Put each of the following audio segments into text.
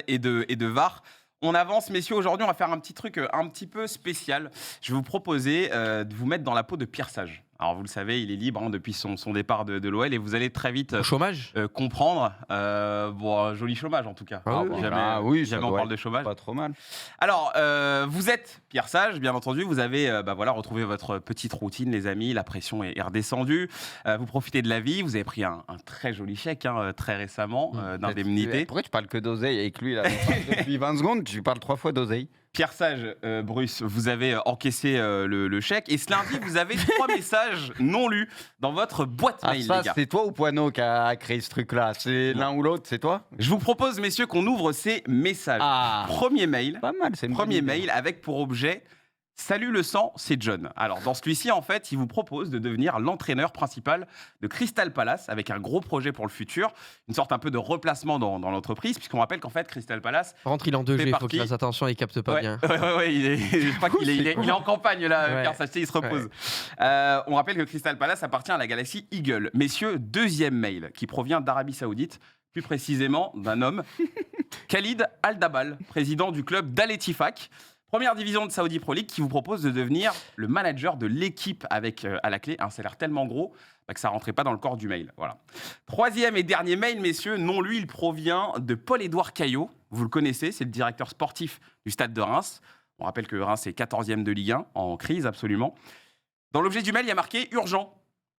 et de VAR. On avance, messieurs. Aujourd'hui, on va faire un petit truc un petit peu spécial. Je vais vous proposer de vous mettre dans la peau de Pierre Sage. Alors, vous le savez, il est libre depuis son départ de l'OL et vous allez très vite chômage comprendre. Bon, joli chômage en tout cas. Ah oui. Jamais on parle de chômage. Pas trop mal. Alors, vous êtes Pierre Sage, bien entendu. Vous avez retrouvé votre petite routine, les amis. La pression est redescendue. Vous profitez de la vie. Vous avez pris un très joli chèque très récemment d'indemnité. Pourquoi tu parles que d'oseille avec lui là depuis 20 secondes, tu parles 3 fois d'oseille. Pierre Sage, Bruce, vous avez encaissé le chèque. Et ce lundi, vous avez 3 messages non lus dans votre boîte mail, ça, les gars. c'est toi ou Poineau qui a créé ce truc-là? C'est l'un ou l'autre, c'est toi? Je vous propose, messieurs, qu'on ouvre ces messages. Premier mail. Pas mal, c'est une bonne Premier idée. mail avec pour objet « Salut le sang, c'est John ». Alors, dans celui-ci, en fait, il vous propose de devenir l'entraîneur principal de Crystal Palace avec un gros projet pour le futur, une sorte un peu de replacement dans l'entreprise, puisqu'on rappelle qu'en fait, Crystal Palace... Rentre, il est en 2G, il faut qu'il fasse attention, il capte pas bien. Ouais, je crois qu'il est en campagne, là, Pierre Sage, il se repose. On rappelle que Crystal Palace appartient à la galaxie Eagle. Messieurs, deuxième mail qui provient d'Arabie Saoudite, plus précisément d'un homme, Khalid Al-Dabal, président du club d'Al Ettifaq. Première division de Saudi Pro League qui vous propose de devenir le manager de l'équipe avec à la clé un salaire tellement gros que ça ne rentrait pas dans le corps du mail. Voilà. Troisième et dernier mail, messieurs, non lui, il provient de Paul-Édouard Caillot. Vous le connaissez, c'est le directeur sportif du Stade de Reims. On rappelle que Reims est 14e de Ligue 1, en crise absolument. Dans l'objet du mail, il y a marqué « urgent ».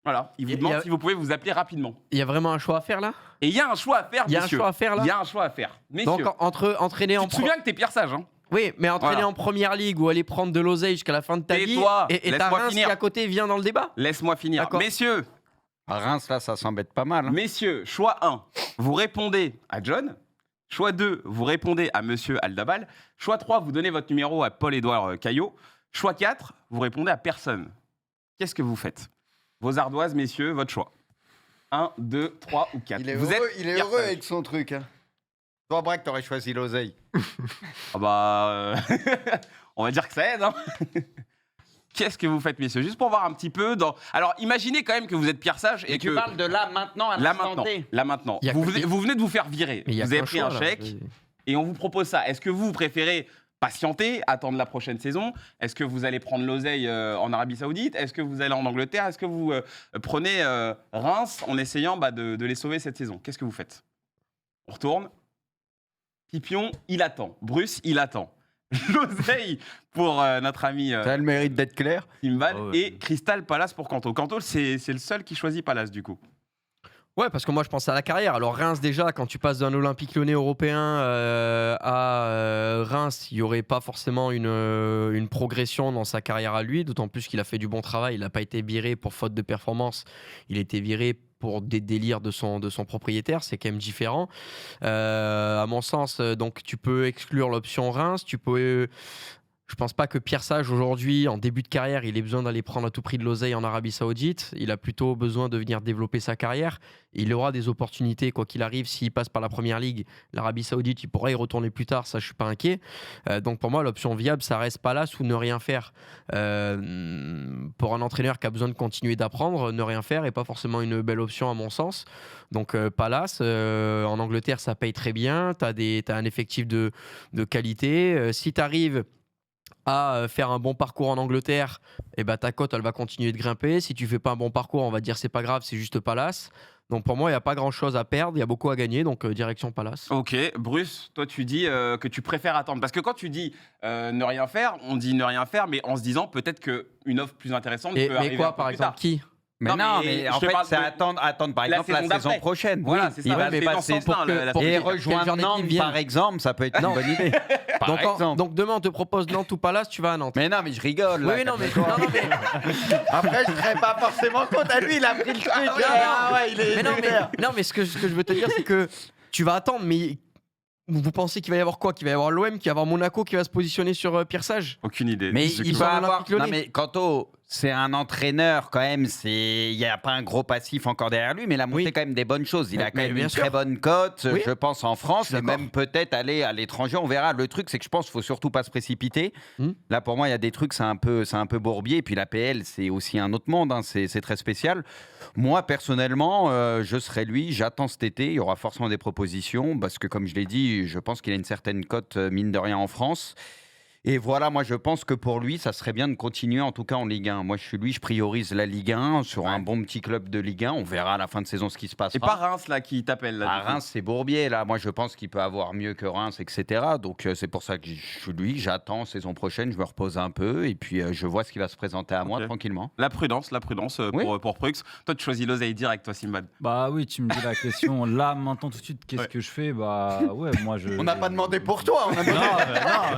Voilà, il vous demande si vous pouvez vous appeler rapidement. Il y a vraiment un choix à faire là? Et il y a un choix à faire, messieurs. Il y a un choix à faire là? Il y a un choix à faire. Messieurs, donc entraîner tu te souviens que t'es Pierre Sage, hein? Oui, mais entraîner en première ligue ou aller prendre de l'oseille jusqu'à la fin de ta vie et ta Reims qui à côté vient dans le débat. Laisse-moi finir. Messieurs, à Reims, là, ça s'embête pas mal. Hein. Messieurs, choix 1, vous répondez à John. Choix 2, vous répondez à Monsieur Al-Dabal. Choix 3, vous donnez votre numéro à Paul-Édouard Caillot. Choix 4, vous répondez à personne. Qu'est-ce que vous faites? Vos ardoises, messieurs, votre choix. 1, 2, 3 ou 4. Il est heureux avec son truc. Hein. Toi, Braque, t'aurais choisi l'oseille. On va dire que ça aide. Hein. Qu'est-ce que vous faites, messieurs? Juste pour voir un petit peu dans... Alors, imaginez quand même que vous êtes Pierre Sage et que... tu parles de là, maintenant, à l'instant T. Là, maintenant. Vous venez de vous faire virer. Vous avez pris un chèque et on vous propose ça. Est-ce que vous préférez patienter, attendre la prochaine saison? Est-ce que vous allez prendre l'oseille en Arabie Saoudite? Est-ce que vous allez en Angleterre? Est-ce que vous prenez Reims en essayant de les sauver cette saison? Qu'est-ce que vous faites? On retourne. Pipion, il attend. Bruce, il attend. L'oseille pour notre ami ça a le mérite d'être clair. Timbal et Crystal Palace pour Kanto. Kanto, c'est le seul qui choisit Palace du coup. Ouais, parce que moi je pense à la carrière. Alors Reims déjà, quand tu passes d'un Olympique Lyonnais européen à Reims, il n'y aurait pas forcément une progression dans sa carrière à lui, d'autant plus qu'il a fait du bon travail. Il n'a pas été viré pour faute de performance, il a été viré pour des délires de son propriétaire, c'est quand même différent. À mon sens, donc tu peux exclure l'option Reims, tu peux... Je pense pas que Pierre Sage, aujourd'hui, en début de carrière, il ait besoin d'aller prendre à tout prix de l'oseille en Arabie Saoudite. Il a plutôt besoin de venir développer sa carrière. Il aura des opportunités, quoi qu'il arrive. S'il passe par la Première Ligue, l'Arabie Saoudite, il pourra y retourner plus tard. Ça, je suis pas inquiet. Donc, pour moi, l'option viable, ça reste Palace ou ne rien faire. Pour un entraîneur qui a besoin de continuer d'apprendre, ne rien faire n'est pas forcément une belle option, à mon sens. Donc, Palace, en Angleterre, ça paye très bien. Tu as un effectif de qualité. Si tu arrives à faire un bon parcours en Angleterre, et ta cote elle va continuer de grimper. Si tu fais pas un bon parcours, on va dire c'est pas grave, c'est juste Palace. Donc pour moi, il n'y a pas grand chose à perdre, il y a beaucoup à gagner, donc direction Palace. Ok, Bruce, toi tu dis que tu préfères attendre. Parce que quand tu dis ne rien faire, on dit ne rien faire, mais en se disant peut-être qu'une offre plus intéressante peut arriver. Mais quoi, un peu par plus exemple, tard. qui? Mais en fait, c'est attendre par exemple la saison prochaine. Voilà, c'est ça. Mais et rejoindre Nantes, par exemple, ça peut être une bonne idée. Donc demain, on te propose Nantes ou Palace, tu vas à Nantes. Mais non, mais je rigole. Oui, non, mais... Après, je ne serais pas forcément compte. À lui, il a pris le truc. Non, mais ce que je veux te dire, c'est que tu vas attendre, mais... Vous pensez qu'il va y avoir quoi? Qu'il va y avoir l'OM, qu'il va y avoir Monaco qui va se positionner sur Pierre Sage? Aucune idée. Mais il va avoir... Non, mais Kanto... C'est un entraîneur quand même, il n'y a pas un gros passif encore derrière lui, mais il a montré quand même des bonnes choses. Il a quand même une très bonne cote, je pense, en France, et même peut-être aller à l'étranger, on verra. Le truc, c'est que je pense qu'il ne faut surtout pas se précipiter. Là, pour moi, il y a des trucs, c'est un peu bourbier, et puis la PL, c'est aussi un autre monde, hein, c'est très spécial. Moi, personnellement, je serai lui, j'attends cet été, il y aura forcément des propositions, parce que comme je l'ai dit, je pense qu'il a une certaine cote, mine de rien, en France. Et voilà, moi je pense que pour lui, ça serait bien de continuer en tout cas en Ligue 1. Moi je priorise la Ligue 1 sur un bon petit club de Ligue 1. On verra à la fin de saison ce qui se passera. Et pas Reims là qui t'appelle là. Reims, c'est Bourbier là. Moi je pense qu'il peut avoir mieux que Reims, etc. Donc c'est pour ça que je suis lui. J'attends saison prochaine, je me repose un peu et puis je vois ce qui va se présenter à moi tranquillement. La prudence pour Prux. Toi tu choisis l'oseille direct, toi Simbad. Bah oui, tu me dis la question. Là maintenant tout de suite, qu'est-ce que je fais? Bah ouais, moi je. On n'a pas demandé pour toi.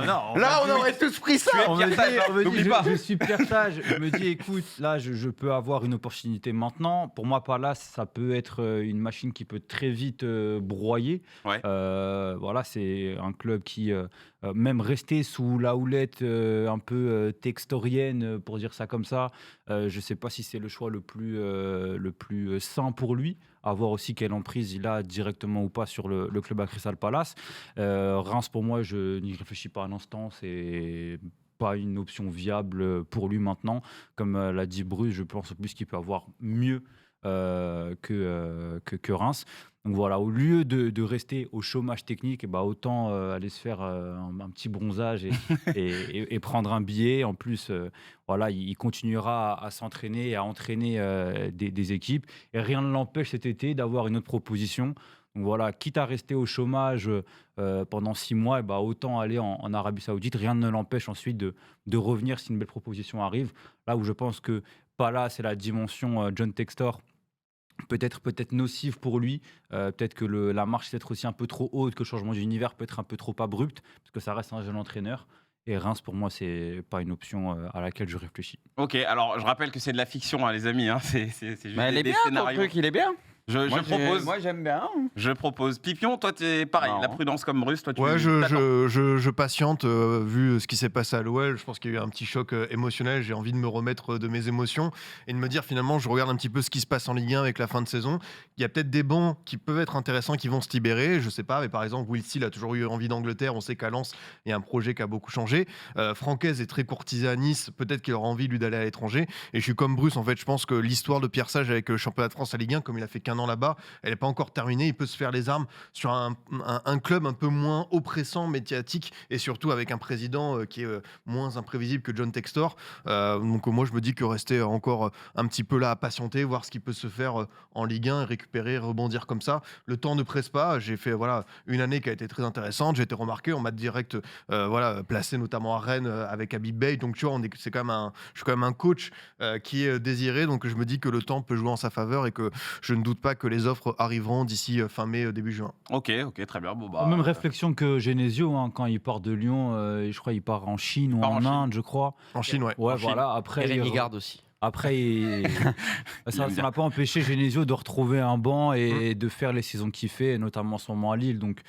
Non. Là on aurait tous pris ça. Je suis Pierre Sage. Je me dis, écoute, là, je peux avoir une opportunité maintenant. Pour moi, Palace, ça peut être une machine qui peut très vite broyer. Ouais. Voilà, c'est un club qui, même resté sous la houlette un peu textorienne, pour dire ça comme ça, je ne sais pas si c'est le choix le plus sain pour lui. À voir aussi quelle emprise il a directement ou pas sur le club à Crystal Palace. Reims, pour moi, je n'y réfléchis pas un instant. C'est pas une option viable pour lui maintenant. Comme l'a dit Bruce, je pense plus qu'il peut avoir mieux que Reims. Donc voilà, au lieu de rester au chômage technique, bah autant aller se faire un petit bronzage et prendre un billet. En plus, voilà, il continuera à s'entraîner et à entraîner des équipes. Et rien ne l'empêche cet été d'avoir une autre proposition. Donc voilà, quitte à rester au chômage pendant 6 mois, bah autant aller en Arabie Saoudite. Rien ne l'empêche ensuite de revenir si une belle proposition arrive. Là où je pense que Palace, c'est la dimension John Textor. Peut-être nocive pour lui, peut-être que la marche est aussi un peu trop haute, que le changement d'univers peut être un peu trop abrupt, parce que ça reste un jeune entraîneur. Et Reims, pour moi, c'est pas une option à laquelle je réfléchis. Ok, alors je rappelle que c'est de la fiction, hein, les amis. Hein. C'est juste des scénarios. Truc, il est bien. Je propose. Moi, j'aime bien. Je propose. Pipion, toi, t'es pareil. La prudence comme Bruce, toi, tu. Ouais, je patiente vu ce qui s'est passé à l'OL. Je pense qu'il y a eu un petit choc émotionnel. J'ai envie de me remettre de mes émotions et de me dire finalement, je regarde un petit peu ce qui se passe en Ligue 1 avec la fin de saison. Il y a peut-être des bancs qui peuvent être intéressants, qui vont se libérer. Je sais pas, mais par exemple, Will Steele a toujours eu envie d'Angleterre. On sait qu'à Lens, il y a un projet qui a beaucoup changé. Francaise est très courtisé à Nice. Peut-être qu'il aura envie lui d'aller à l'étranger. Et je suis comme Bruce. En fait, je pense que l'histoire de Pierre Sage avec le championnat de France à Ligue 1, comme il a fait qu'1 an là-bas, elle n'est pas encore terminée. Il peut se faire les armes sur un club un peu moins oppressant, médiatique, et surtout avec un président qui est moins imprévisible que John Textor. Donc moi, je me dis que rester encore un petit peu là à patienter, voir ce qui peut se faire en Ligue 1, et récupérer, rebondir comme ça. Le temps ne presse pas. J'ai fait une année qui a été très intéressante. J'ai été remarqué. On m'a direct placé notamment à Rennes avec Habib Bey. Donc tu vois, je suis quand même un coach qui est désiré. Donc je me dis que le temps peut jouer en sa faveur et que je ne doute pas que les offres arriveront d'ici fin mai, début juin. Ok, très bien. Bon, Même réflexion que Genesio, hein, quand il part de Lyon, je crois qu'il part en Chine ou en Inde, je crois. En Chine, ouais. Ouais, voilà. Après, Rémi Garde aussi. Après, ça n'a pas empêché Genesio de retrouver un banc et de faire les saisons qu'il fait, notamment en ce moment à Lille. Donc,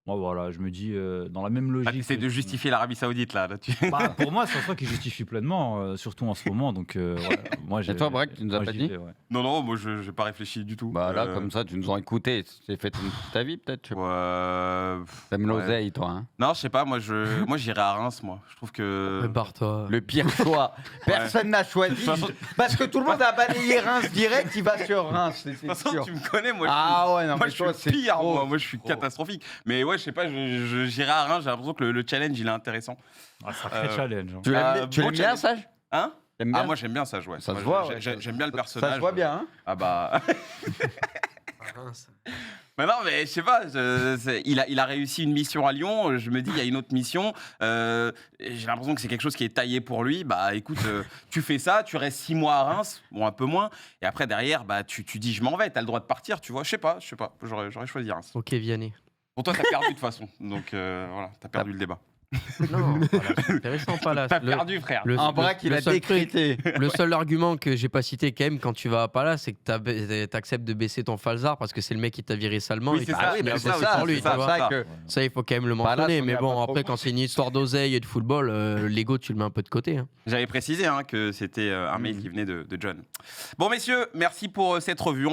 moi, voilà, je me dis, dans la même logique. C'est de justifier l'Arabie Saoudite, là. Bah, pour moi, c'est un truc qui justifie pleinement, surtout en ce moment. Donc, moi, Et toi, Braque, tu nous as pas dit? Non, moi, je n'ai pas réfléchi du tout. Bah là, comme ça, tu nous as écouté. Tu as fait ta vie, peut-être. T'aimes l'oseille, toi. Hein. Non, je sais pas. Moi, j'irai à Reims, moi. Je trouve que. Prépare-toi. Le pire choix. Personne n'a choisi. Parce que tout le monde a balayé Reims direct. Il va sur Reims. De toute façon, tu me connais, moi. Je suis pire, moi. Moi, je suis catastrophique. Mais ouais, je sais pas. J'irai à Reims. J'ai l'impression que le challenge, il est intéressant. Sacré challenge. Tu l'aimes bien, Sage? Hein? Moi, j'aime bien Sage, ouais. Ça se voit. J'aime bien le personnage. Ça se voit bien, hein? Ah bah. Mais non, mais je sais pas, il a réussi une mission à Lyon, je me dis il y a une autre mission, j'ai l'impression que c'est quelque chose qui est taillé pour lui, bah écoute, tu fais ça, tu restes 6 mois à Reims, bon un peu moins, et après derrière, bah tu dis je m'en vais, t'as le droit de partir, tu vois, je sais pas, j'aurais choisi Reims. Ok, Vianney. Pour toi, t'as perdu de toute façon, donc voilà, t'as perdu le débat. Non, voilà, c'est intéressant, Palace. T'as perdu, frère. Un bras qu'il a décrété. Le seul argument que j'ai pas cité quand même quand tu vas à Palace, c'est que t'acceptes de baisser ton falzar parce que c'est le mec qui t'a viré salement. Oui, c'est ça, oui, c'est ça, ça, pour lui, c'est ça, tu vois. ça. Ça, il faut quand même le mentionner. Mais bon, après, quand c'est une histoire d'oseille et de football, l'ego, tu le mets un peu de côté. Hein. J'avais précisé que c'était un mail qui venait de John. Bon, messieurs, merci pour cette revue.